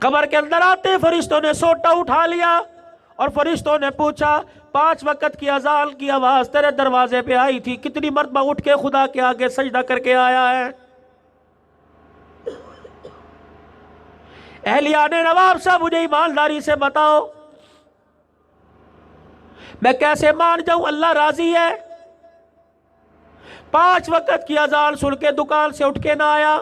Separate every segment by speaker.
Speaker 1: कब्र के अंदर आते फरिश्तों ने सोटा उठा लिया और फरिश्तों ने पूछा 5 वक्त की अजान की आवाज तेरे दरवाजे पे आई थी, कितनी मरतबा उठ के खुदा के आगे सजदा करके आया है? अहलिया ने नवाब साहब मुझे ईमानदारी से बताओ, मैं कैसे मान जाऊं अल्लाह राजी है? 5 वक्त की अजान सुन के दुकान से उठ के ना आया,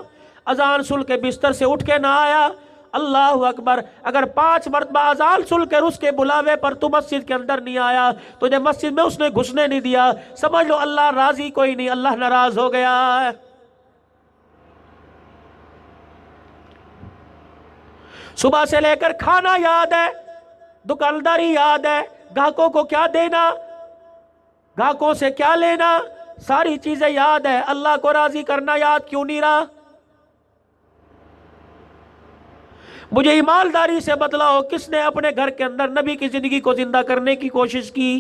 Speaker 1: अजान सुन के बिस्तर से उठ के ना आया। अल्लाह अकबर, अगर 5 मरतबा अजान सुन कर उसके बुलावे पर तू मस्जिद के अंदर नहीं आया, तुझे मस्जिद में उसने घुसने नहीं दिया, समझ लो अल्लाह राजी कोई नहीं, अल्लाह नाराज हो गया है। सुबह से लेकर खाना याद है, दुकानदारी याद है, ग्राहकों को क्या देना, ग्राहकों से क्या लेना, सारी चीजें याद है। अल्लाह को राजी करना याद क्यों नहीं रहा? मुझे ईमानदारी से बतलाओ, किसने अपने घर के अंदर नबी की जिंदगी को जिंदा करने की कोशिश की?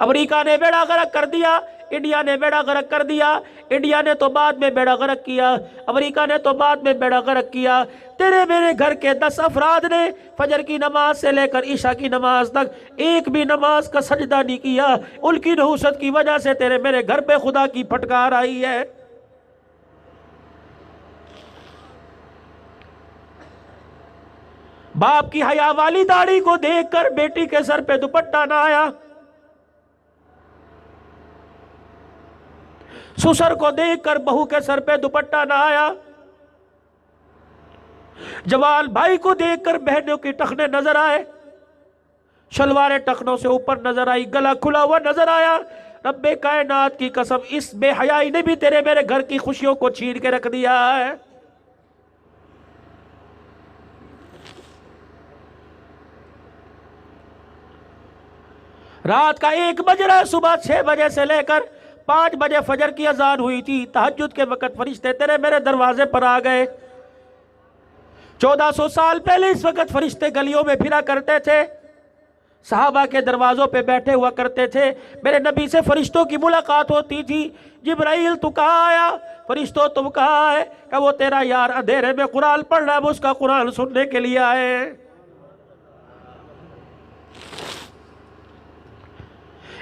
Speaker 1: अमेरिका ने बेड़ा गर्क कर दिया, इंडिया ने बेड़ा गर्क कर दिया। इंडिया ने तो बाद में बेड़ा गर्क किया, अमेरिका ने तो बाद में बेड़ा गर्क किया। तेरे मेरे घर के 10 अफराद ने फजर की नमाज से लेकर ईशा की नमाज तक एक भी नमाज का सजदा नहीं किया। उनकी नहुसत की वजह से तेरे मेरे घर पे खुदा की फटकार आई है। बाप की हया वाली दाढ़ी को देखकर बेटी के सर पे दुपट्टा ना आया, ससुर को देखकर बहू के सर पे दुपट्टा ना आया, जवान भाई को देखकर बहनों की टखने नजर आए, शलवारें टखनों से ऊपर नजर आई, गला खुला हुआ नजर आया। रब्बे कायनात की कसम, इस बेहयाई ने भी तेरे मेरे घर की खुशियों को छीन के रख दिया है। रात का 1 बज रहा है, सुबह 6 बजे से लेकर 5 बजे फजर की अजान हुई थी। तहज्जुद के वक्त फरिश्ते तेरे मेरे दरवाजे पर आ गए। 1400 साल पहले इस वक्त फरिश्ते गलियों में फिरा करते थे, सहाबा के दरवाजों पे बैठे हुआ करते थे। मेरे नबी से फरिश्तों की मुलाकात होती थी। जिब्राइल तू कहाँ आया? फरिश्तों तुम कहाँ है? कि वो तेरा यार अंधेरे में कुरान पढ़ रहा है, वो उसका कुरान सुनने के लिए आए।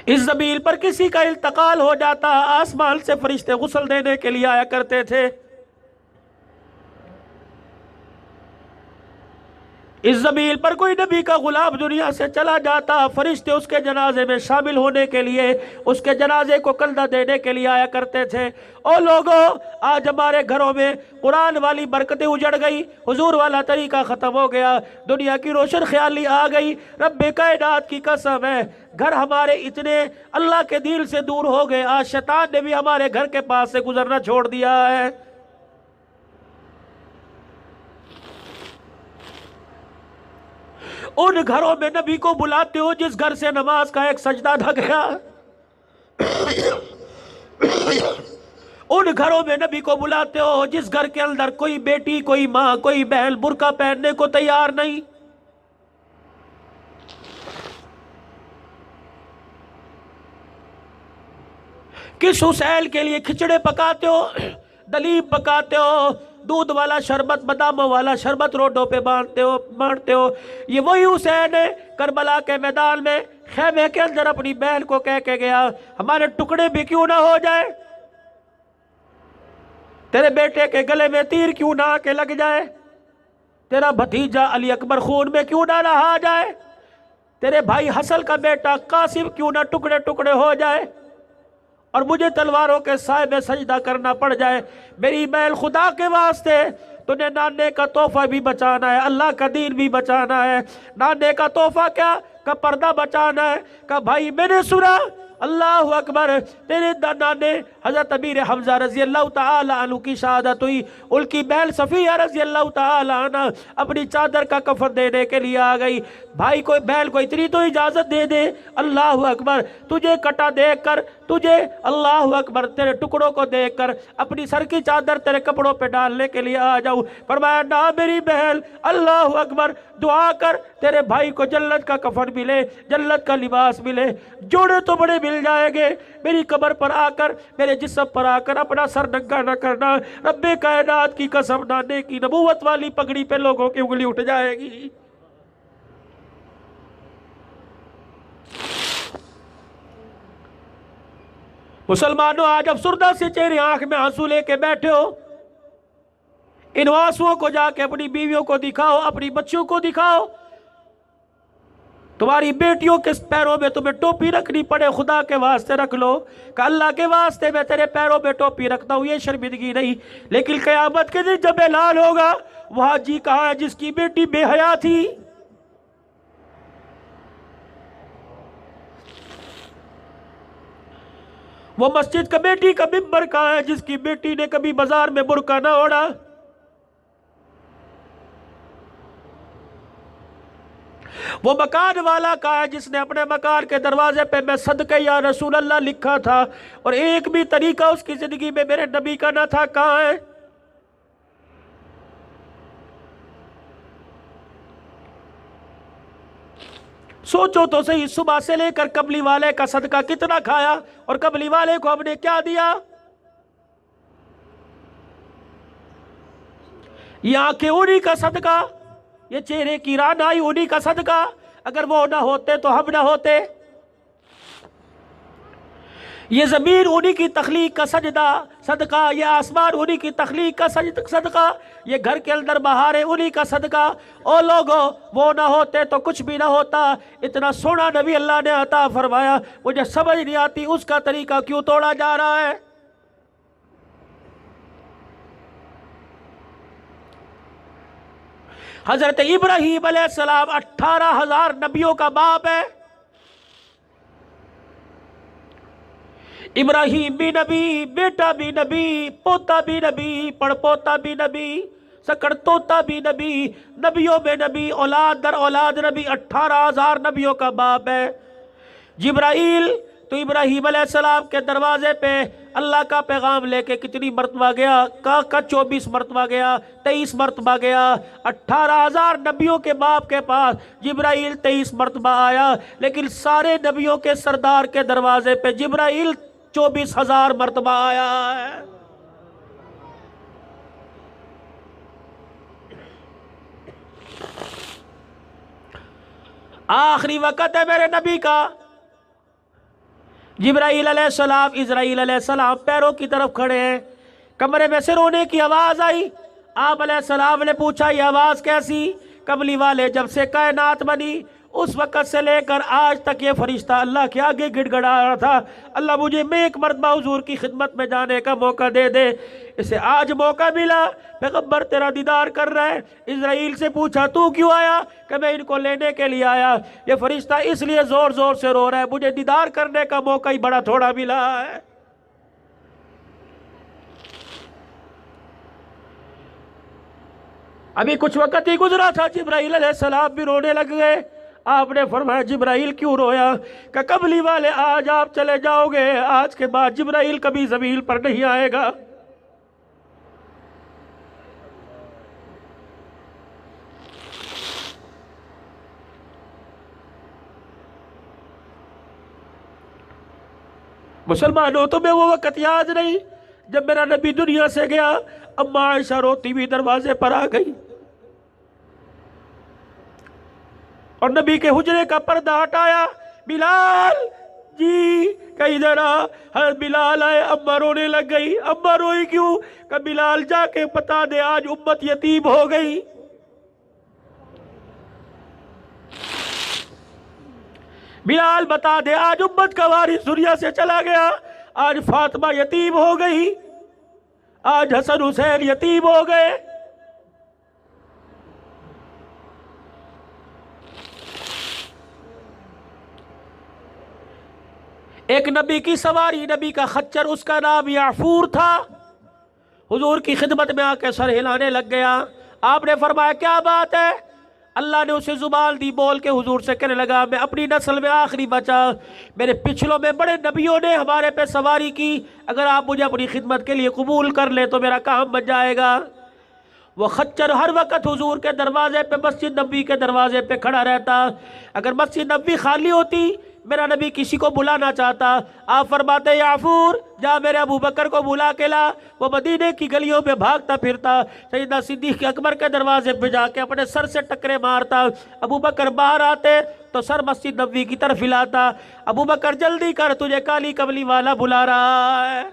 Speaker 1: इस ज़मीन पर किसी का इंतकाल हो जाता, आसमान से फरिश्ते गुस्ल देने के लिए आया करते थे। इस ज़मीन पर कोई नबी का गुलाम दुनिया से चला जाता, फरिश्ते उसके जनाजे में शामिल होने के लिए, उसके जनाजे को कंधा देने के लिए आया करते थे। ओ लोगों, आज हमारे घरों में कुरान वाली बरकतें उजड़ गई, हुजूर वाला तरीका ख़त्म हो गया, दुनिया की रोशन ख्याली आ गई। रब्बे कायनात की कसम है, घर हमारे इतने अल्लाह के दिल से दूर हो गए, आज शैतान ने भी हमारे घर के पास से गुजरना छोड़ दिया है। उन घरों में नबी को बुलाते हो जिस घर से नमाज का एक सजदा न गया। उन घरों में नबी को बुलाते हो जिस घर के अंदर कोई बेटी, कोई माँ, कोई बहन बुर्का पहनने को तैयार नहीं। किस हुसैन के लिए खिचड़े पकाते हो, दलीब पकाते हो, दूध वाला शरबत, बादामों वाला शरबत रोडों पे बांटते हो। ये वही हुसैन है करबला के मैदान में खेमे के अंदर अपनी बहन को कह के गया, हमारे टुकड़े भी क्यों ना हो जाए, तेरे बेटे के गले में तीर क्यों ना आके लग जाए, तेरा भतीजा अली अकबर खून में क्यों ना नहा जाए, तेरे भाई हसन का बेटा कासिम क्यों ना टुकड़े टुकड़े हो जाए और मुझे तलवारों के साए में सजदा करना पड़ जाए। मेरी बहन, खुदा के वास्ते तुझे नाने का तोहफा भी बचाना है, अल्लाह का दीन भी बचाना है। नाने का तोहफा क्या? का पर्दा बचाना है। का भाई मैंने सुना अल्लाह अकबर, तेरे नाने हजरत अमीर हमजा रजी अल्लाह ताला अन्हु की शहादत हुई, उनकी बहन सफिया रजी अल्लाह ताला अन्हा अपनी चादर का कफन देने के लिए आ गई। भाई को, बहन को इतनी तो इजाजत दे दे, अल्लाह अकबर, तुझे कटा देखकर, तुझे अल्लाह अकबर तेरे टुकड़ों को देखकर अपनी सर की चादर तेरे कपड़ों पे डालने के लिए आ जाऊं। फरमाया ना मेरी बहन, अल्लाह अकबर, दुआ कर तेरे भाई को जन्नत का कफन मिले, जन्नत का लिबास मिले, जोड़े तो बड़े मिल जाएंगे। मेरी कब्र पर आकर, मेरे जिस्म पर आकर अपना सर नंगा न करना। रब्बे कायनात की कसम, नाने की नबूवत वाली पगड़ी पे लोगों की उंगली उठ जाएगी। मुसलमानों, आज अफसुर्दा से चेहरे आंख में आंसू लेके बैठे हो। इन आंसुओं को जाके अपनी बीवियों को दिखाओ, अपनी बच्चियों को दिखाओ। तुम्हारी बेटियों के पैरों में तुम्हें टोपी रखनी पड़े, खुदा के वास्ते रख लो। कि अल्लाह के वास्ते मैं तेरे पैरों में टोपी रखता हूं, ये शर्मिंदगी नहीं। लेकिन क़यामत के दिन जब ऐलान होगा, वहां जी कहां है जिसकी बेटी बेहया थी? वो मस्जिद कमेटी का मिंबर कहां है जिसकी बेटी ने कभी बाजार में बुर्का ना ओढ़ा? वो मकान वाला कहा है जिसने अपने मकान के दरवाजे पे मैं सदके या रसूल अल्लाह लिखा था और एक भी तरीका उसकी जिंदगी में मेरे नबी का ना था? कहां है? सोचो तो सही, सुबह से लेकर कबली वाले का सदका कितना खाया और कबली वाले को हमने क्या दिया? ये आंखें उन्हीं का सदका, ये चेहरे की रानाई उन्हीं का सदका। अगर वो ना होते तो हम ना होते। ये जमीन उन्हीं की तख्लीक का सजदा सदका, ये आसमान उन्हीं की तख्लीक का सदका, ये घर के अंदर बहारे उन्हीं का सदका। ओ लोगो, वो ना होते तो कुछ भी ना होता। इतना सोना नबी अल्लाह ने अता फरमाया, मुझे समझ नहीं आती उसका तरीका क्यों तोड़ा जा रहा है। हजरत इब्राहीम अलैहिस्सलाम 18,000 नबियों का बाप है। इब्राहीम भी नबी, बेटा भी नबी, पोता भी नबी, पड़पोता भी नबी, सकड़ तोता भी नबी, नबियों में नबी, औलाद दर औलाद नबी, 18,000 नबियों का बाप है। जिब्राइल तो इब्राहीम अलैहिस्सलाम के दरवाजे पे अल्लाह का पैगाम लेके कितनी मरतबा गया? का 24 मरतबा गया, 23 मरतबा गया। 18,000 नबियों के बाप के पास जिब्राइल 23 मरतबा आया, लेकिन सारे नबियों के सरदार के दरवाजे पे जिब्राइल 24,000 मरतबा आया है। आखिरी वक्त है मेरे नबी का। जिब्राईल अलैहिस्सलाम, इज़राइल अलैहिस्सलाम पैरों की तरफ खड़े हैं। कमरे में से रोने की आवाज़ आई। आप अलैहिस्सलाम ने पूछा, ये आवाज़ कैसी? कमली वाले जब से कायनात बनी उस वक़्त से लेकर आज तक ये फरिश्ता अल्लाह के आगे गिड़गड़ा रहा था, अल्लाह मुझे मैं एक मरतबा हुजूर की खिदमत में जाने का मौका दे दे। इसे आज मौका मिला, पैगम्बर तेरा दीदार कर रहा है। इज़राइल से पूछा, तू क्यों आया? कि मैं इनको लेने के लिए आया। ये फरिश्ता इसलिए ज़ोर ज़ोर से रो रहा है, मुझे दीदार करने का मौका ही बड़ा थोड़ा मिला है। अभी कुछ वक़्त ही गुजरा था, जिब्राईल अलैहिस्सलाम भी रोने लग गए। आपने फरमाया, जिब्राईल क्यों रोया? कि कबली वाले आज आप चले जाओगे, आज के बाद जिब्राईल कभी ज़मीन पर नहीं आएगा। मुसलमानों, तुम्हें वो वक़्त याद नहीं जब मेरा नबी दुनिया से गया? अम्मा आयशा रोती हुई दरवाजे पर आ गई और नबी के हुजरे का पर्दा हटाया। बिलाल जी कहीं जरा। हर बिलाल आए, अम्मा रोने लग गई। अम्मा रोई क्यों? कि बिलाल जाके बता दे आज उम्मत यतीम हो गई। बिलाल बता दे आज उम्मत का वारिस दुनिया से चला गया। आज फातिमा यतीम हो गई, आज हसन हुसैन यतीम हो गए। एक नबी की सवारी, नबी का खच्चर, उसका नाम याफूर था। हुजूर की खिदमत में आके सर हिलाने लग गया। आपने फरमाया, क्या बात है? अल्लाह ने उसे जुबान दी, बोल के हुजूर से कहने लगा, मैं अपनी नस्ल में आखिरी बचा। मेरे पिछलों में बड़े नबियों ने हमारे पे सवारी की। अगर आप मुझे अपनी खिदमत के लिए कबूल कर ले तो मेरा काम बन जाएगा। वो खच्चर हर वक्त हुजूर के दरवाजे पे, मस्जिद नबी के दरवाजे पे खड़ा रहता। अगर मस्जिद नबी खाली होती, मेरा नबी किसी को बुलाना चाहता, आप फरमाते याफूर जा मेरे अबू बकर को बुला के ला। वो मदीने की गलियों में भागता फिरता, सैयदना सिद्दीक अकबर के दरवाजे पे जाके अपने सर से टकरे मारता। अबू बकर बाहर आते तो सर मस्जिद नबवी की तरफ हिलाता, अबू बकर जल्दी कर तुझे काली कमली वाला बुला रहा है।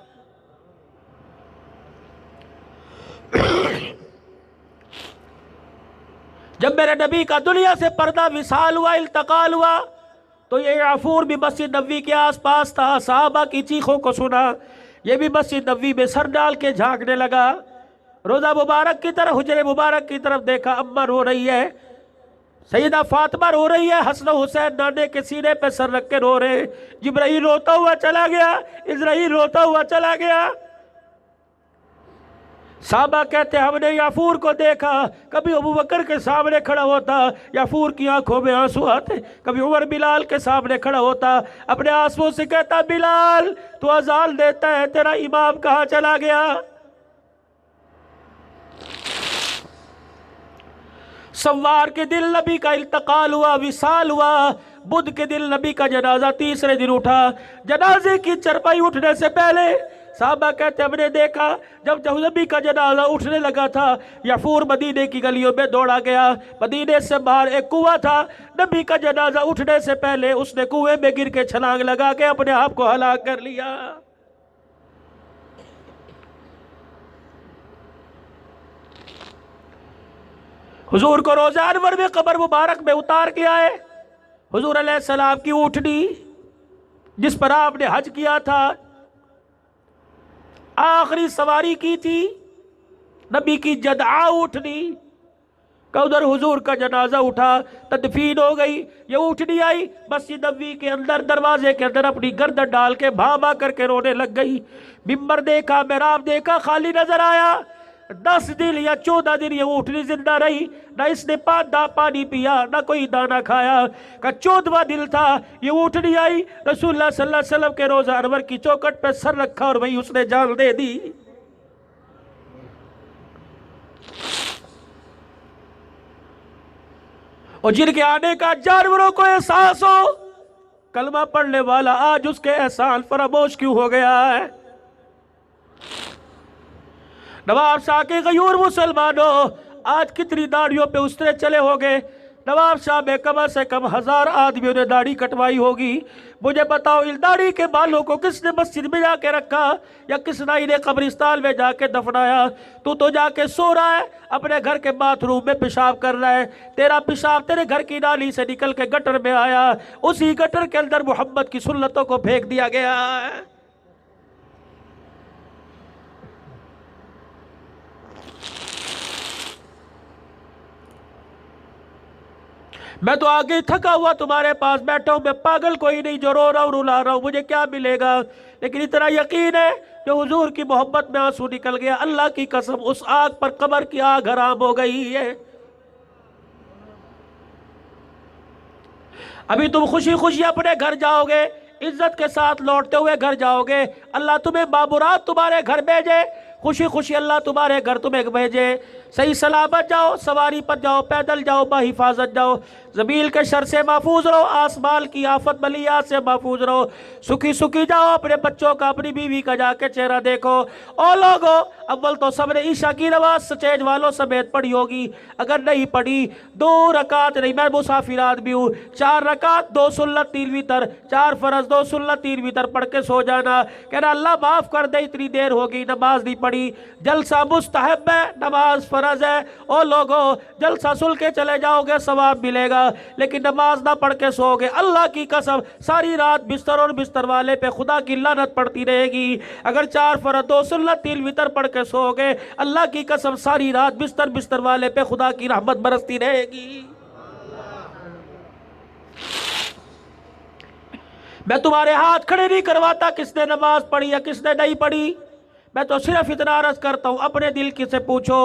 Speaker 1: जब मेरे नबी का दुनिया से पर्दा विसाल हुआ, इल्तकाल हुआ, तो ये याफूर भी मस्जिद नबवी के आसपास था। साहबा की चीखों को सुना, ये भी मस्जिद नबवी में सर डाल के झांकने लगा। रोज़ा मुबारक की तरफ, हुजरे मुबारक की तरफ देखा, अम्मा रो रही है, सैयदा फातिमा रो रही है, हसन हुसैन नाने के सीने पे सर रख के रो रहे। जिब्राइल रोता हुआ चला गया, इज़राइल रोता हुआ चला गया। साहबा कहते हमने याफूर को देखा, कभी अबू बकर के सामने खड़ा होता, याफूर की आंखों में आंसू आते, कभी उमर बिलाल के सामने खड़ा होता, अपने आंसुओं से कहता बिलाल तू अजान देता है, तेरा इमाम कहाँ चला गया। सोमवार के दिन नबी का इल्तकाल हुआ, विसाल हुआ। बुध के दिन नबी का जनाजा तीसरे दिन उठा। जनाजे की चरपाई उठने से पहले साहबा कहते हमने देखा जब नबी का जनाजा उठने लगा था, याफूर मदीने की गलियों में दौड़ा गया। मदीने से बाहर एक कुआं था, नबी का जनाजा उठने से पहले उसने कुएं में गिर के छलांग लगा के अपने आप को हलाक कर लिया। हुजूर को रोज़ा अनवर में कब्र मुबारक में उतार के आए। हुजूर अलैहिस्सलाम की ऊँटनी जिस पर आपने हज किया था, आखिरी सवारी की थी, नबी की जदआ ऊँटनी का उधर हुजूर का जनाजा उठा, तदफीन हो गई। ये ऊँटनी आई मस्जिद नबवी के अंदर, दरवाजे के अंदर अपनी गर्दन डाल के भा भा करके रोने लग गई। मिंबर देखा, मेहराब देखा, खाली नजर आया। 10 दिन या 14 दिन ये ऊँटनी जिंदा रही, ना इसने पानी पिया, ना कोई दाना खाया। का 14वां दिन था, ये ऊँटनी आई, रसूलुल्लाह सल्लल्लाहु अलैहि वसल्लम के रोज़ा अनवर की चौखट पे सर रखा और वही उसने जान दे दी। और जिनके आने का जानवरों को एहसास हो, कलमा पढ़ने वाला आज उसके एहसान फरामोश क्यों हो गया है। नवाब शाह के गयूर मुसलमानों, आज कितनी दाढ़ियों पे उस्तरे चले हो गए। नवाब शाह में कम से कम 1000 आदमियों ने दाढ़ी कटवाई होगी। मुझे बताओ इन दाढ़ी के बालों को किसने मस्जिद में जाके रखा या किस नाई ने कब्रिस्तान में जाके दफनाया। तू तो जाके सो रहा है, अपने घर के बाथरूम में पेशाब कर रहा है। तेरा पेशाब तेरे घर की नाली से निकल के गटर में आया, उसी गटर के अंदर मोहम्मद की सुन्नतों को फेंक दिया गया है। मैं तो आगे थका हुआ तुम्हारे पास बैठा हूं, मैं पागल कोई नहीं जो रो रहा हूं, रुला रहा हूं, मुझे क्या मिलेगा। लेकिन इतना यकीन है कि हुजूर की मोहब्बत में आंसू निकल गया। अल्लाह की कसम उस आग पर कब्र की आग हराम हो गई है। अभी तुम खुशी खुशी अपने घर जाओगे, इज्जत के साथ लौटते हुए घर जाओगे। अल्लाह तुम्हें बाबुरात तुम्हारे घर भेजे, खुशी खुशी अल्लाह तुम्हारे घर तुम्हें भेजे। सही सलामत जाओ, सवारी पर जाओ, पैदल जाओ, बाहिफाजत जाओ, ज़मील के शर से महफूज रहो, आसमान की आफत बलिया से महफूज रहो। सुखी सुखी जाओ, अपने बच्चों का, अपनी बीवी का जाके चेहरा देखो। और लोगों, अव्वल तो सबने ईशा की नमाज सचेज वालों समेत पढ़ी होगी, अगर नहीं पढ़ी 2 रकात नहीं, मैं मुसाफिर आदमी हूँ, 4 रकात 2 सुन्नत 3 वितर, 4 फर्ज 2 सुन्नत 3 वितर पढ़ के सो जाना। कहना अल्लाह माफ़ कर दे, इतनी देर होगी नमाज नहीं पढ़ी। जलसा मुस्तहब है, नमाज फर्ज है। और लोगों, जलसा सुन के चले जाओगे सवाब मिलेगा, लेकिन नमाज ना पढ़ के सोओगे, अल्लाह की कसम सारी रात बिस्तर और बिस्तर वाले पे खुदा की लानत पड़ती रहेगी। अगर 4 फर्ज 2 सुन्नत 3 वितर पढ़ के सोओगे, अल्लाह की कसम सारी रात बिस्तर बिस्तर वाले पे खुदा की रहमत बरसती रहेगी। मैं तुम्हारे हाथ खड़े नहीं करवाता किसने नमाज पढ़ी या किसने नहीं पढ़ी, मैं तो सिर्फ इतना अर्ज करता हूँ, अपने दिल की से पूछो।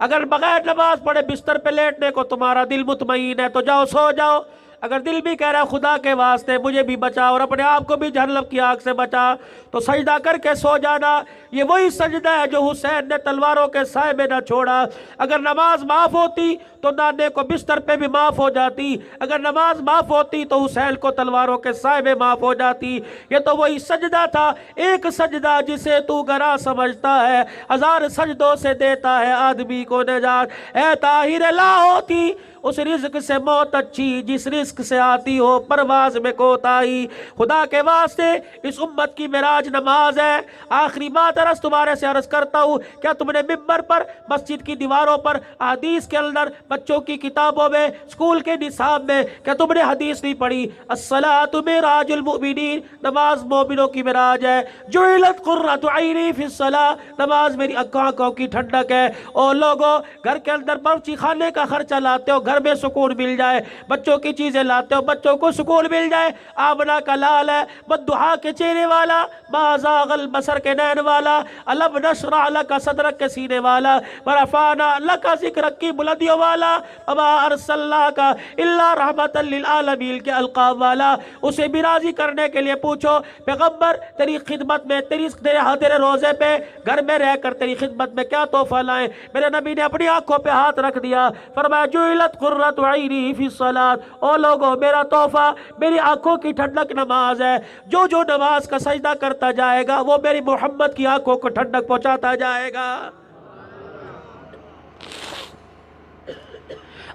Speaker 1: अगर बगैर नमाज पढ़े बिस्तर पे लेटने को तुम्हारा दिल मुतमईन है तो जाओ सो जाओ। अगर दिल भी कह रहा है खुदा के वास्ते मुझे भी बचा और अपने आप को भी जहन्नम की आग से बचा, तो सजदा करके सो जाना। ये वही सजदा है जो हुसैन ने तलवारों के साए में न छोड़ा। अगर नमाज माफ़ होती तो नाने को बिस्तर पे भी माफ़ हो जाती, अगर नमाज माफ़ होती तो हुसैन को तलवारों के साए में माफ़ हो जाती। ये तो वही सजदा था, एक सजदा जिसे तू गरा समझता है, हजार सजदों से देता है आदमी को निजात। ऐ ताहिर ला होती उस रिज़्क़ से मौत अच्छी जिस रिज़्क़ से आती हो परवाज़ में कोताही। खुदा के वास्ते इस उम्मत की मेराज नमाज है। आखिरी बात अर्ज़ तुम्हारे से अर्ज़ करता हूँ, क्या तुमने मिंबर पर, मस्जिद की दीवारों पर, हदीस के अंदर, बच्चों की किताबों में, स्कूल के निसाब में क्या तुमने हदीस नहीं पढ़ी? अस्सलातु मिराजुल मुमिनीन, नमाज मोमिनों की मेराज है। जुइलत कुर्रतु ऐनी फिस्सलाह, नमाज मेरी आंखों की ठंडक है। और लोगों, घर के अंदर बावर्ची खाने का खर्चा लाते हो, घर में सुकून मिल जाए, बच्चों की चीजें लाते हो, बच्चों को सुकून मिल जाए। आमना का लाल है, बद्दुहा के चेहरे वाला, माज़ागल बसर के नैन वाला, अलम नशरह लका सदरक के सीने वाला, वरफ़अना लका ज़िक्रक की बुलंदियों वाला, वमा अरसलनाका इल्ला रहमतल लिल आलमीन के अलक़ाब वाला। उसे भी राज़ी करने के लिए पूछो, पैगम्बर तेरी खिदमत में, तेरे रोज़े पे घर में रहकर तेरी खिदमत में क्या तोहफ़ा लाएं? मेरे नबी ने अपनी आंखों पे हाथ रख दिया, फरमाया जुइलत कुर्रतु ऐनी फी सलात। ओ लोगों, मेरा तोहफा मेरी आंखों की ठंडक नमाज है। जो जो नमाज का सजदा करता जाएगा वो मेरी मोहम्मद की आंखों को ठंडक पहुंचाता जाएगा।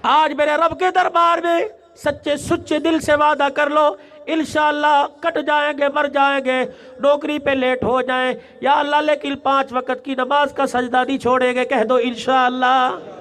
Speaker 1: आज मेरे रब के दरबार में सच्चे सुच्चे दिल से वादा कर लो, इंशाअल्लाह कट जाएंगे, मर जाएंगे, नौकरी पे लेट हो जाएं, या अल्लाह लेकिन 5 वक्त की नमाज का सजदा नहीं छोड़ेंगे। कह दो इंशाअल्लाह।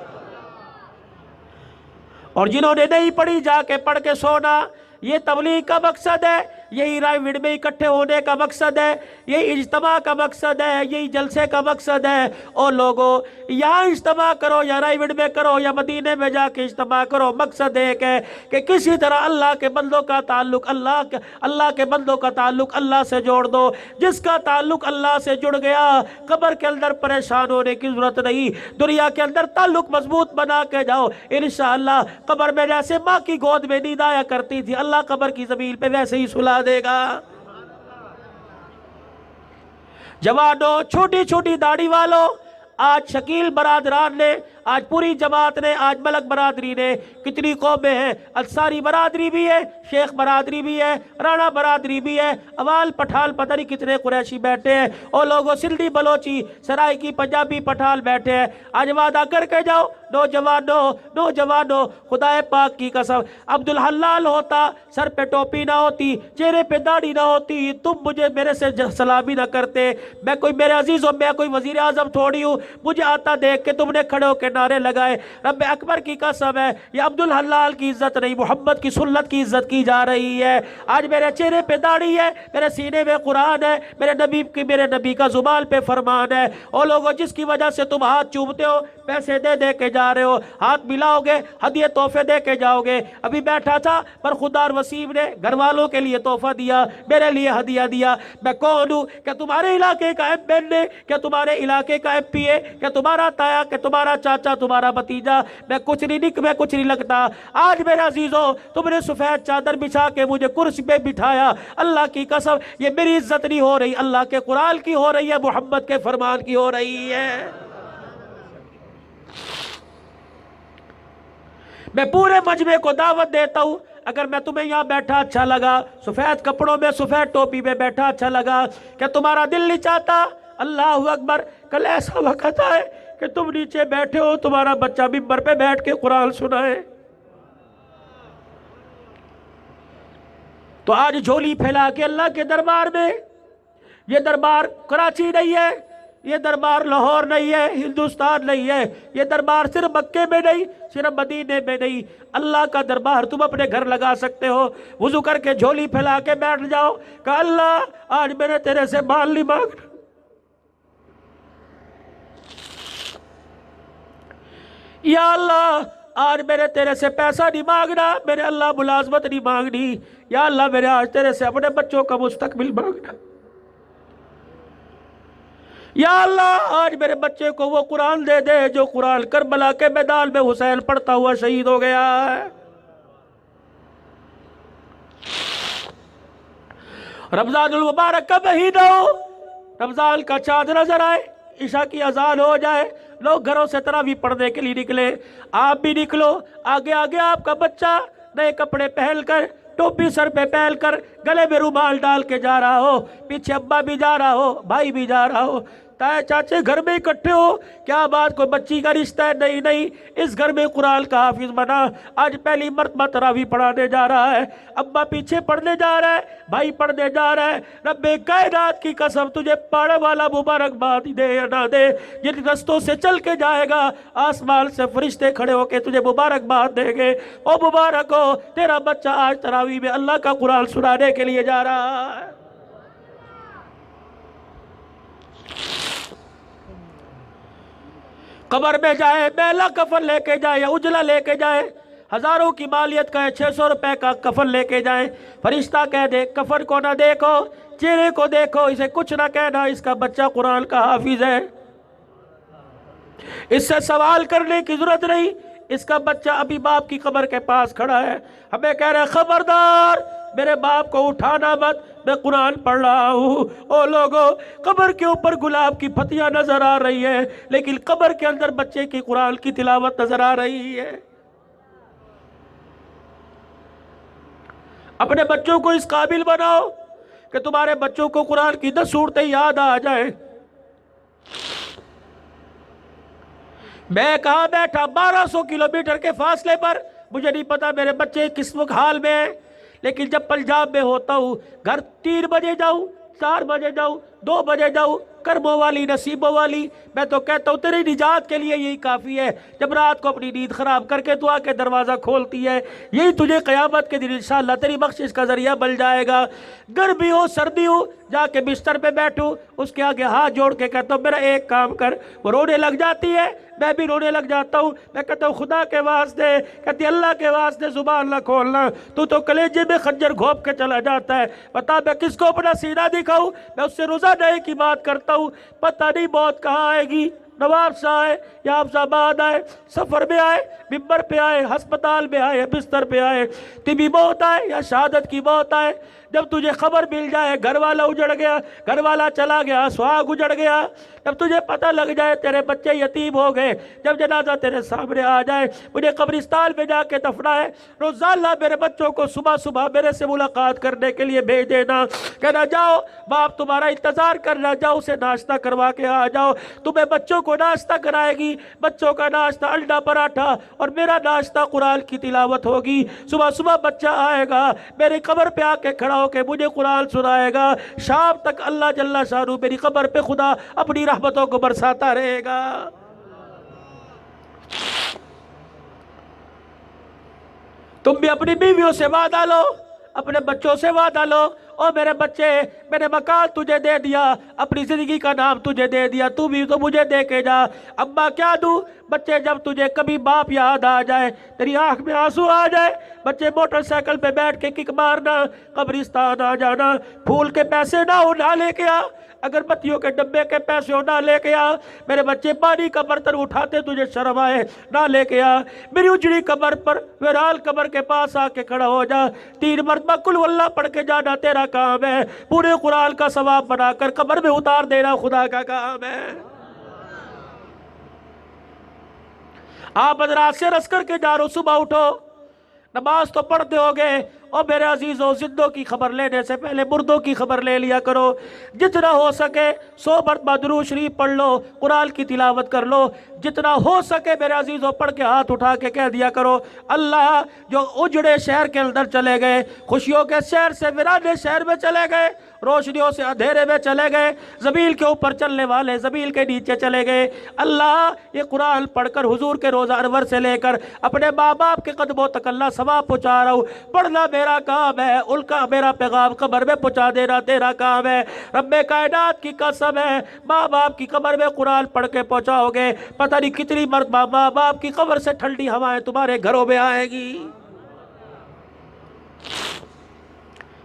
Speaker 1: और जिन्होंने नहीं पढ़ी जाके पढ़ के सोना, ये तबलीग का मकसद है, यही रायविड में इकट्ठे होने का मकसद है, यही इज्तिमा का मकसद है, यही जलसे का मकसद है। और लोगों, यहाँ इज्तिमा करो या रायविड में करो या मदीने में जाके इज्तिमा करो, मकसद एक है कि किसी तरह अल्लाह के बंदों का ताल्लुक अल्लाह के बंदों का ताल्लुक अल्लाह से जोड़ दो। जिसका ताल्लुक अल्लाह से जुड़ गया, कब्र के अंदर परेशान होने की जरूरत नहीं, दुनिया के अंदर ताल्लुक मजबूत बना के जाओ। इंशाअल्लाह कब्र में जैसे माँ की गोद में नींद आया करती थी, अल्लाह कब्र की ज़मीन पे वैसे ही सुला देगा। जवानों, छोटी छोटी दाढ़ी वालों, आज शकील बरादरान ने, आज पूरी जमात ने, आज मलक बरादरी ने, कितनी कौमें हैं, अंसारी बरादरी भी है, शेख बरादरी भी है, राणा बरादरी भी है, अवाल पठाल, पता नहीं कितने कुरैशी बैठे हैं, और लोगों सिंधी बलोची सराइकी पंजाबी पठाल बैठे हैं। आज वादा करके जाओ नौजवानों, खुदाए पाक की कसम, अब्दुल हलाल होता, सर पे टोपी ना होती, चेहरे पे दाढ़ी ना होती, तुम मुझे मेरे से सलामी ना करते। मैं कोई, मेरे अजीज़ों, मैं कोई वजीर आजम थोड़ी हूँ, मुझे आता देख के तुमने खड़े होकर नारे लगाए। रब अकबर की कसम है, ये अब्दुल हलाल की इज्जत नहीं, मोहम्मद की सुन्नत की इज्जत की जा रही है। आज मेरे चेहरे पे दाढ़ी है, मेरे सीने में कुरान है, मेरे नबी का जुबान पे फरमान है। और लोगों, जिसकी वजह से तुम हाथ चूमते हो, पैसे दे दे के जा रहे हो, हाथ मिलाओगे, हदिये तोहफे दे के जाओगे। अभी बैठा था पर खुदार वसीम ने घर वालों के लिए तोहफा दिया, मेरे लिए हदिया दिया। मैं कौन हूँ? क्या तुम्हारे इलाके का MNA, क्या तुम्हारे इलाके का MPA, क्या तुम्हारा ताया, क्या तुम्हारा चाचा, तुम्हारा भतीजा? मैं कुछ नहीं लगता। आज मेरे अजीजों, तुमने सफेद चादर बिछा के मुझे कुर्सी पे बिठाया, अल्लाह की कसम ये मेरी इज्जत नहीं हो रही, अल्लाह के कुरान की हो रही है, मोहम्मद के फरमान की हो रही है। मैं पूरे मजमे को दावत देता हूं, अगर मैं तुम्हें यहाँ बैठा अच्छा लगा, सफेद कपड़ों में, सफेद टोपी में बैठा अच्छा लगा, क्या तुम्हारा दिल नहीं चाहता? अल्लाह अकबर, कल ऐसा वक्त है कि तुम नीचे बैठे हो, तुम्हारा बच्चा मिंबर पे बैठ के कुरान सुनाए। तो आज झोली फैला के अल्लाह के दरबार में, ये दरबार कराची नहीं है, ये दरबार लाहौर नहीं है, हिंदुस्तान नहीं है, ये दरबार सिर्फ मक्के में नहीं, सिर्फ मदीने में नहीं, अल्लाह का दरबार तुम अपने घर लगा सकते हो। वुजू करके झोली फैला के बैठ जाओ, कहा अल्लाह आज मैंने तेरे से माल नहीं मांगना, या अल्लाह आज मेरे तेरे से पैसा नहीं मांगना, मेरे अल्लाह मुलाजमत नहीं मांगनी, या अल्लाह मेरे आज तेरे से अपने बच्चों का मुस्तकबिल मांगना, या अल्लाह आज मेरे बच्चे को वो कुरान दे दे जो कुरान करबला के मैदान में हुसैन पढ़ता हुआ शहीद हो गया है। रमजानुल मुबारक का महीना हो, रमजान का चांद नजर आए, ईशा की अजान हो जाए, लोग घरों से तरावी पढ़ने के लिए निकले, आप भी निकलो। आगे आगे आपका बच्चा नए कपड़े पहनकर, टोपी सर पे पहनकर, गले में रुमाल डाल के जा रहा हो, पीछे अब्बा भी जा रहा हो, भाई भी जा रहा हो, ताए चाचे घर में इकट्ठे हो, क्या बात कोई बच्ची का रिश्ता है? नहीं नहीं, इस घर में कुरान का हाफिज बना, आज पहली मर्तबा तरावी पढ़ाने जा रहा है, अब्बा पीछे पढ़ने जा रहा है, भाई पढ़ने जा रहा है। रब्बे कायनात की कसम, तुझे पढ़ने वाला मुबारकबाद दे या ना दे, जिन रस्तों से चल के जाएगा आसमान से फरिश्ते खड़े होके तुझे मुबारकबाद देंगे। ओ मुबारक हो, तेरा बच्चा आज तरावी में अल्लाह का कुरान सुनाने के लिए जा रहा है। कब्र में जाए, मैला कफन लेके जाए या उजला लेके जाए, हजारों की मालियत का है, 600 रुपए का कफन लेके जाए, फरिश्ता कह दे कफन को ना देखो, चेहरे को देखो, इसे कुछ ना कहना, इसका बच्चा कुरान का हाफिज है, इससे सवाल करने की जरूरत नहीं, इसका बच्चा अभी बाप की कब्र के पास खड़ा है। हमें कह रहे हैं खबरदार मेरे बाप को उठाना मत, मैं कुरान पढ़ रहा हूँ। ओ लोगों, कब्र के ऊपर गुलाब की फतियां नजर आ रही है, लेकिन कब्र के अंदर बच्चे की कुरान की तिलावत नजर आ रही है। अपने बच्चों को इस काबिल बनाओ कि तुम्हारे बच्चों को कुरान की 10 सूरतें याद आ जाए। मैं कहाँ बैठा 1200 किलोमीटर के फासले पर, मुझे नहीं पता मेरे बच्चे किस हाल में हैं, लेकिन जब पंजाब में होता हूँ, घर 3 बजे जाऊँ, 4 बजे जाऊँ, 2 बजे जाऊँ, कर्मों वाली नसीबों वाली, मैं तो कहता हूँ तेरी निजात के लिए यही काफ़ी है। जब रात को अपनी नींद खराब करके तू आके दरवाज़ा खोलती है, यही तुझे क़यामत के दिन इंशाअल्लाह तेरी बख्शिश का जरिया बन जाएगा। गर्मी हो सर्दी हो, जाके बिस्तर पे बैठूँ, उसके आगे हाथ जोड़ के कहता हूँ मेरा एक काम कर, वो रोने लग जाती है, मैं भी रोने लग जाता हूँ। मैं कहता हूँ खुदा के वास्ते, कहती अल्लाह के वास्ते जुबान ना खोलना, तू तो कलेजे में खंजर घोंप के चला जाता है। बता मैं किसको अपना सीना दिखाऊँ? मैं उससे रोज़ाना की बात करता हूँ, पता नहीं मौत कहाँ आएगी, नवाब शाह आए या अफजाबाद आए, सफ़र में आए, मिंबर पे आए, अस्पताल में आए, बिस्तर पे आए, तिबी मौत आए या शहादत की मौत आए, जब तुझे खबर मिल जाए घर वाला उजड़ गया, घर वाला चला गया, सुहाग उजड़ गया, जब तुझे पता लग जाए तेरे बच्चे यतीम हो गए, जब जनाजा तेरे सामने आ जाए, मुझे कब्रिस्तान में जाके दफना है, रोज़ाना मेरे बच्चों को सुबह सुबह मेरे से मुलाकात करने के लिए भेज देना, कहना जाओ बाप तुम्हारा इंतज़ार कर रहा, जाओ उसे नाश्ता करवा के आ जाओ। तुम्हें बच्चों को नाश्ता कराएगी, बच्चों का नाश्ता अंडा पराठा और मेरा नाश्ता कुरान की तिलावत होगी। सुबह सुबह बच्चा आएगा, मेरी कब्र पे आके खड़ा होके मुझे कुरान सुनाएगा, शाम तक अल्लाह जल्ला शानू मेरी कब्र पे खुदा अपनी रहमतों को बरसाता रहेगा। तुम भी अपनी बीवियों से वादा लो, अपने बच्चों से वादा लो, और मेरे बच्चे मैंने मकान तुझे दे दिया, अपनी ज़िंदगी का नाम तुझे दे दिया, तू भी तो मुझे दे के जा। अब्बा क्या दूँ? बच्चे जब तुझे कभी बाप याद आ जाए, तेरी आंख में आंसू आ जाए, बच्चे मोटरसाइकिल पे बैठ के किक मारना, कब्रिस्तान आ जाना, फूल के पैसे ना हो ना लेके आ, अगरबत्तियों के डब्बे के पैसे हो ना लेके आ, मेरे बच्चे पानी का बर्तन उठाते तुझे शर्म आए ना लेके आ, मेरी उजड़ी कब्र पर विराल कब्र के पास आके खड़ा हो जा, 3 मरतबा कुल वल्लाह पढ़ के जाना तेरा काम है, पूरे कुरान का सवाब बनाकर कब्र में उतार देना खुदा का काम है। आप हजरात से रस करके जा रहे, सुबह उठो, नमाज तो पढ़ते होगे, और मेरे अजीज़ों जिंदों की खबर लेने से पहले मुर्दों की खबर ले लिया करो। जितना हो सके 100 मरतबा दुरूद शरीफ पढ़ लो, कुरान की तिलावत कर लो, जितना हो सके मेरे अजीज़ों पढ़ के हाथ उठा के कह दिया करो अल्लाह जो उजड़े शहर के अंदर चले गए, खुशियों के शहर से वीराने शहर में चले गए, रोशनियों से अंधेरे में चले गए, ज़मील के ऊपर चलने वाले ज़मील के नीचे चले गए, अल्लाह ये कुरान पढ़कर हुजूर के रोज़ा अनवर से लेकर अपने माँ बाप के कदमों तक अल्लाह सवाब पहुँचा रहा हूँ, पढ़ना मेरा काम है, उनका मेरा पैगाम कब्र में पहुँचा देना तेरा काम है। रब्बे कायनात की कसम है, माँ बाप की कब्र में कुरान पढ़ के पहुँचाओगे, पता नहीं कितनी मरतबा माँ बाप की कब्र से ठंडी हवाएं तुम्हारे घरों में आएगी।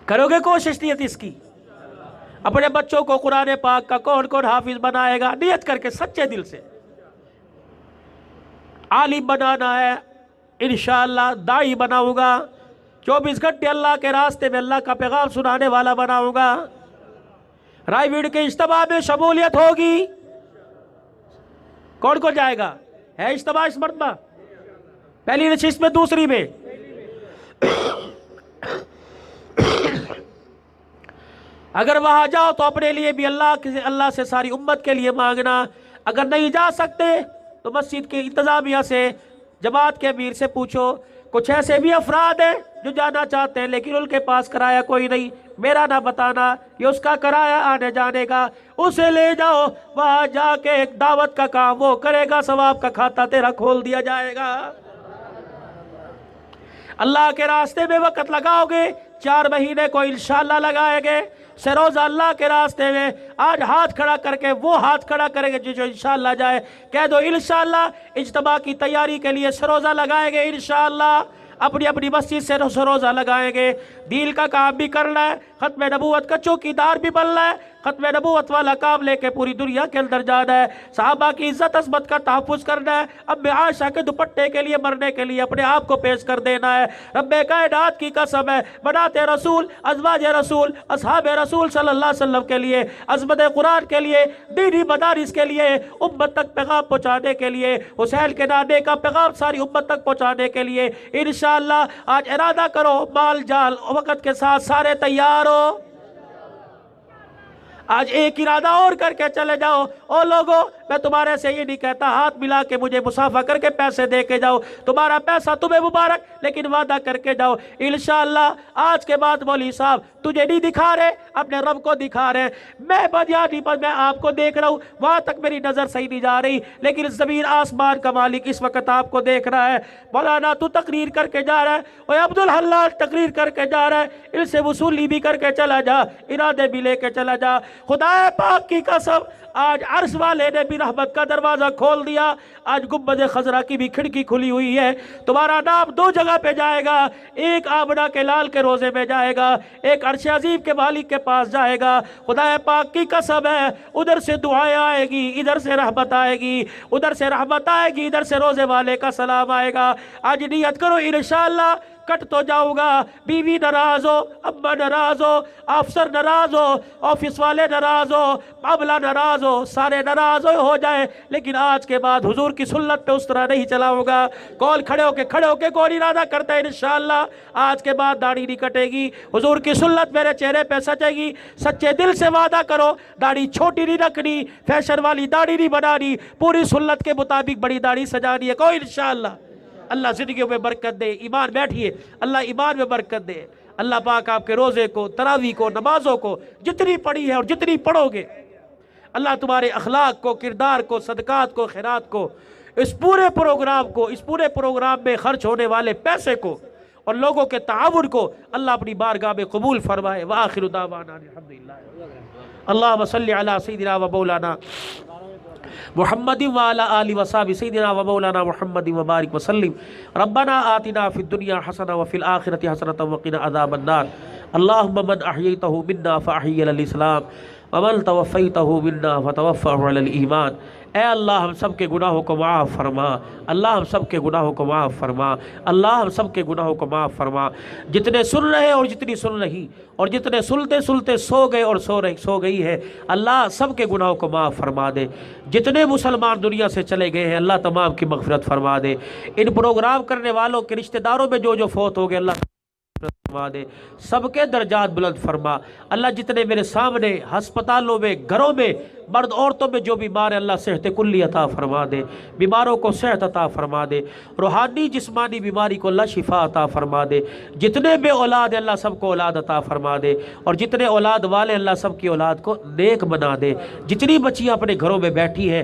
Speaker 1: करोगे कोशिश नियत इसकी? अपने बच्चों को कुरान पाक का कौन कौन हाफिज बनाएगा? नियत करके सच्चे दिल से आलिम बनाना है, इंशाअल्लाह दाई बनाऊंगा, 24 घंटे अल्लाह के रास्ते में अल्लाह का पैगाम सुनाने वाला बनाऊंगा। रायवीड़ के इज्तिमा में शमूलियत होगी। कौन कौन जाएगा? है इज्तिमा इस मरतबा? पहली नशिस्त में, दूसरी में? अगर वहां जाओ तो अपने लिए भी अल्लाह से सारी उम्मत के लिए मांगना। अगर नहीं जा सकते तो मस्जिद के इंतजामिया से, जमात के अमीर से पूछो। कुछ ऐसे भी अफराद हैं जो जाना चाहते हैं लेकिन उनके पास किराया कोई नहीं, मेरा ना बताना, ये उसका किराया आने जाने का, उसे ले जाओ, वहां जाके एक दावत का काम वो करेगा, सवाब का खाता तेरा खोल दिया जाएगा। अल्लाह के रास्ते में वक्त लगाओगे, 4 महीने को इंशाअल्लाह लगाएंगे। से रोज़ा अल्लाह के रास्ते में आज हाथ खड़ा करके वो हाथ खड़ा करेंगे जो इंशाअल्लाह जाए। कह दो इंशाअल्लाह इज्तिमा की तैयारी के लिए सरोज़ा लगाएंगे, इंशाअल्लाह अपनी अपनी मस्जिद से रोज़ा लगाएंगे। दीन का काम भी करना है, खत्म नबूवत का चौकीदार भी बनना है, खत्म नबूवत वाला काम लेके पूरी दुनिया के अंदर जाना है। सहाबा की इज्जत अज़मत का तहफ़्फ़ुज़ करना है। अब आयशा के दुपट्टे के लिए मरने के लिए अपने आप को पेश कर देना है। रब्बे कायनात की कसम है, बनाते रसूल, अज़वाज रसूल, असहाब रसूल सल्लल्लाहु अलैहि वसल्लम के लिए, अज़मत कुरान के लिए, दीनी मदारिस के लिए, उम्मत तक पैगाम पहुँचाने के लिए, हुसैन के नाने का पैगाम सारी उम्मत तक पहुँचाने के लिए इंशाअल्लाह आज इरादा करो, माल जाल वक़्त के साथ सारे तैयार हो। आज एक इरादा और करके चले जाओ। ओ लोगों, मैं तुम्हारे से ये नहीं कहता हाथ मिला के मुझे मुसाफा करके पैसे दे के जाओ, तुम्हारा पैसा तुम्हें मुबारक, लेकिन वादा करके जाओ इंशाअल्लाह आज के बाद मौलवी साहब तुझे नहीं दिखा रहे, अपने रब को दिखा रहे। मैं बदियानी पर मैं आपको देख रहा हूँ, वहां तक मेरी नजर सही नहीं जा रही, लेकिन जमीन आसमान का मालिक इस वक्त आपको देख रहा है। मौलाना तू तकरीर करके जा रहा है, और अब्दुल हल्लाल तकरीर करके जा रहा है, इनसे वसूली भी करके चला जा, इरादे भी लेके चला जा। खुदा पाक की कसम आज अर्श वाले ने भी रहमत का दरवाजा खोल दिया। आज गुंबद खजरा की भी खिड़की खुली हुई है। तुम्हारा नाम 2 जगह पे जाएगा, एक आमना के लाल के रोजे में जाएगा, एक अर्श अजीम के मालिक के पास जाएगा। खुदा पाक की कसम है, उधर से दुआएं आएगी, इधर से रहमत आएगी, उधर से रहमत आएगी, इधर से रोजे वाले का सलाम आएगा। आज नियत करो इंशाअल्लाह कट तो जाऊंगा, बीवी नाराज हो, अम्मा नाराज हो, अफसर नाराज हो, ऑफिस वाले नाराज हो, मामला नाराज हो, सारे नाराज हो जाए, लेकिन आज के बाद हुजूर की सुन्नत पे उस तरह नहीं चलाऊंगा। कॉल खड़े होके कौन इरादा करता है इंशाअल्लाह आज के बाद दाढ़ी नहीं कटेगी, हुजूर की सुन्नत मेरे चेहरे पे सजेगी। सच्चे दिल से वादा करो, दाढ़ी छोटी नहीं रखनी, फैशन वाली दाढ़ी नहीं बनानी, पूरी सुन्नत के मुताबिक बड़ी दाढ़ी सजानी है। कोई इंशाअल्लाह अल्लाह ज़िंदगी में बरकत दे। ईमान बैठिए, अल्लाह ईमान में बरकत दे। अल्लाह पाक आपके रोज़े को, तरावी को, नमाज़ों को जितनी पढ़ी है और जितनी पढ़ोगे, अल्लाह तुम्हारे अखलाक को, किरदार को, सदकात को, खैरात को, इस पूरे प्रोग्राम में खर्च होने वाले पैसे को और लोगों के ताउन को अल्लाह अपनी बारगाह में कबूल फरमाए। व आखिरु दावाना अल्हम्दुलिल्लाह। अल्लाहुम्मा सल्लि अला सय्यिदिना व मौलाना मुहम्मद व अला आलि व सहबि सय्यिदिना व मौलाना मुहम्मद व बारिक व सल्लिम। रब्बना आतिना फिद दुनिया हसना व फिल आखिरति हसनतन व क़िना अज़ाबन नार। अल्लाहुम्मा मन अहयैतहु मिन्ना फ़अहयि अलल इस्लाम व मन तवफ़्फ़ैतहु मिन्ना फ़तवफ़्फ़हु अलल ईमान। ए अल्लाह हम सब के गुनाहों को माफ़ फरमा, अल्लाह हम सब के गुनाहों को माफ़ फरमा, अल्लाह हम सब के गुनाहों को माफ़ फरमा। जितने सुन रहे और जितनी सुन रही और जितने सुनते सुनते सो गए और सो गई है, अल्लाह सब के गुनाहों को माफ़ फरमा दे। जितने मुसलमान दुनिया से चले गए हैं, अल्लाह तमाम की मग़फ़िरत फरमा दे। इन प्रोग्राम करने वालों के रिश्तेदारों में जो फौत हो गए, अल्लाह फरमा दे, सबके दर्जात बुलंद फरमा। अल्लाह जितने मेरे सामने हस्पतालों में, घरों में, मर्द औरतों में जो बीमार है, अल्लाह सेहत कुल्ली अता फरमा दे, बीमारों को सेहत अता फरमा दे, रूहानी जिस्मानी बीमारी को अल्लाह शिफा अता फरमा दे। जितने बे औलाद है, अल्लाह सबको औलाद अता फरमा दे, और जितने औलाद वाले अल्लाह सबकी औलाद को नेक बना दे। जितनी बच्चियाँ अपने घरों में बैठी है